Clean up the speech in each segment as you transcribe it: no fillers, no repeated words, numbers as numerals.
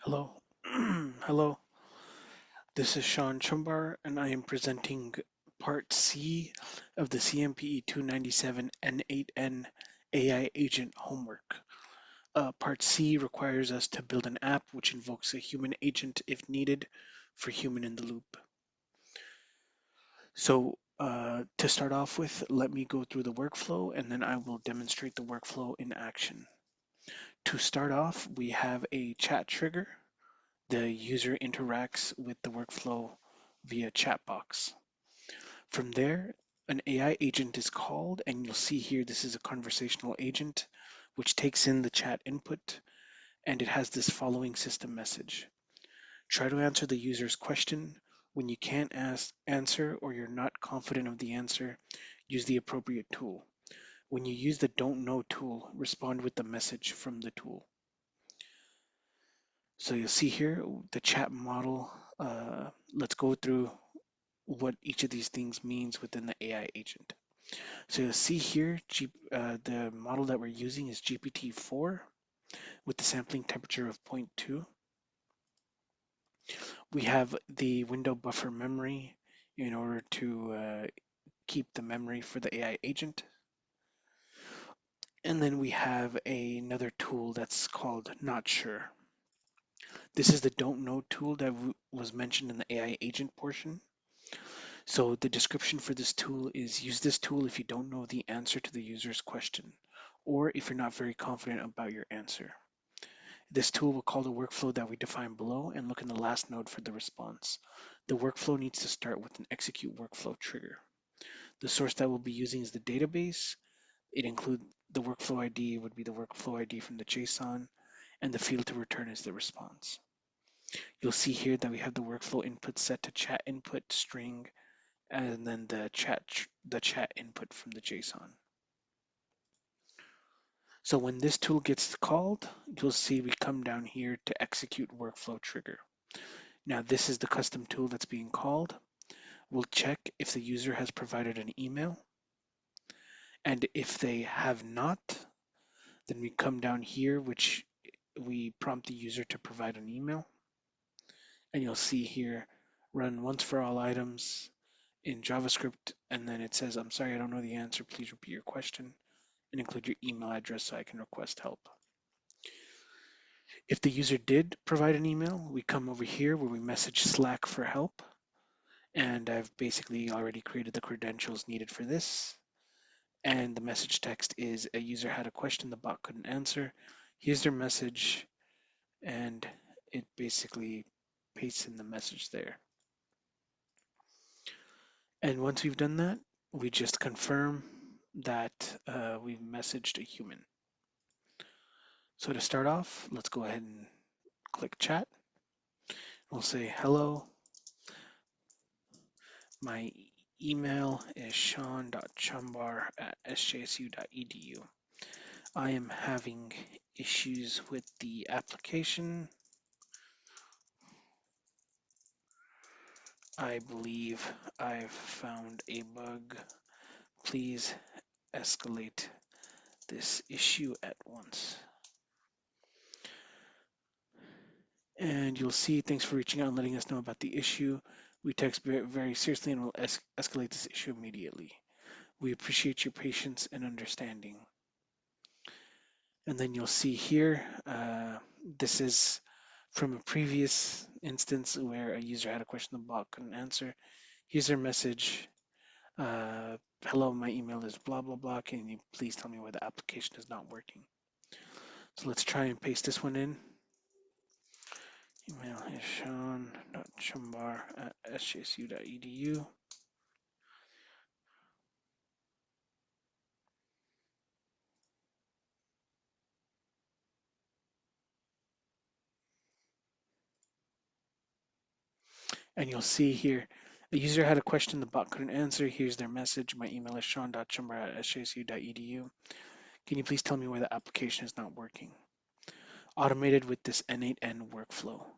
Hello. Hello. This is Shawn Chumbar, and I am presenting Part C of the CMPE297 N8N AI Agent homework. Part C requires us to build an app which invokes a human agent if needed for human in the loop. So to start off with, let me go through the workflow and then I will demonstrate the workflow in action. To start off, we have a chat trigger. The user interacts with the workflow via chat box. From there, an AI agent is called, and you'll see here this is a conversational agent which takes in the chat input, and it has this following system message. Try to answer the user's question. When you can't answer or you're not confident of the answer, use the appropriate tool. When you use the don't know tool, respond with the message from the tool. So you'll see here the chat model. Let's go through what each of these things means within the AI agent. So you'll see here, the model that we're using is GPT-4 with the sampling temperature of 0.2. We have the window buffer memory in order to keep the memory for the AI agent. And then we have another tool that's called Not Sure. This is the don't know tool that was mentioned in the AI agent portion. So the description for this tool is use this tool if you don't know the answer to the user's question, or if you're not very confident about your answer. This tool will call the workflow that we define below and look in the last node for the response. The workflow needs to start with an execute workflow trigger. The source that we'll be using is the database. It includes the workflow ID would be the workflow ID from the JSON, and the field to return is the response. You'll see here that we have the workflow input set to chat input string, and then the chat input from the JSON. So when this tool gets called, you'll see we come down here to execute workflow trigger. Now this is the custom tool that's being called. We'll check if the user has provided an email. And if they have not, then we come down here, which we prompt the user to provide an email. And you'll see here, run once for all items in JavaScript. And then it says, I'm sorry, I don't know the answer. Please repeat your question and include your email address so I can request help. If the user did provide an email, we come over here where we message Slack for help. And I've basically already created the credentials needed for this. And the message text is a user had a question the bot couldn't answer. Here's their message, and it basically pastes in the message there. And once we've done that, we just confirm that we've messaged a human. So to start off, let's go ahead and click chat. We'll say, hello, my email is shawn.chumbar@sjsu.edu. I am having issues with the application. I believe I've found a bug. Please escalate this issue at once. And you'll see, thanks for reaching out and letting us know about the issue. We take it very seriously and will escalate this issue immediately. We appreciate your patience and understanding. And then you'll see here, this is from a previous instance where a user had a question the bot couldn't answer. Here's their message. Hello, my email is blah, blah, blah. Can you please tell me why the application is not working? So let's try and paste this one in. Email is shawn.chumbar@sjsu.edu. And you'll see here, the user had a question the bot couldn't answer. Here's their message. My email is shawn.chumbar@sjsu.edu. Can you please tell me why the application is not working? Automated with this N8N workflow.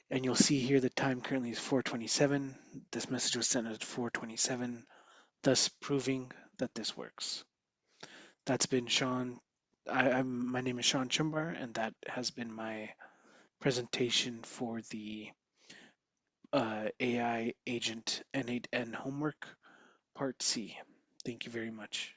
And you'll see here the time currently is 4:27. This message was sent at 4:27, thus proving that this works. That's been Shawn. My name is Shawn Chumbar, and that has been my presentation for the AI agent N8N homework, part C. Thank you very much.